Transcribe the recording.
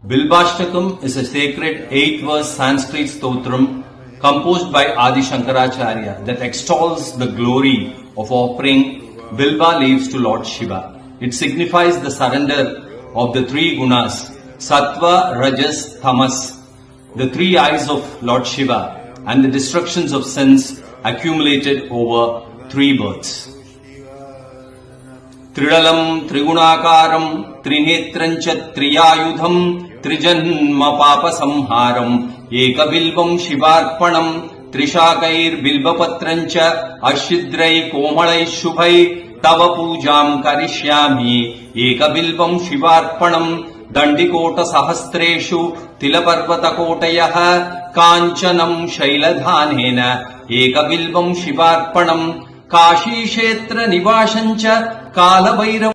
Bilbashtakam is a sacred 8-verse Sanskrit stotram composed by Adi Shankaracharya that extols the glory of offering Bilba leaves to Lord Shiva. It signifies the surrender of the three gunas, Sattva, Rajas, Tamas, the three eyes of Lord Shiva, and the destructions of sins accumulated over 3 births. Tridalam Trigunakaram Trinetrancha Triyayudham Trijanma Papa Samharam Ekabilvam Shivarpanam Trishakair Bilbapatrancha Ashidrai Komalai Shubhai Tava Pujam Karishyami Ekabilvam Shivarpanam Dandikota Sahastreshu Tilaparvata Kotayaha Kanchanam Shailadhanena Ekabilvam Shivarpanam Kashi Kshetra Nivashancha Kala Bhairav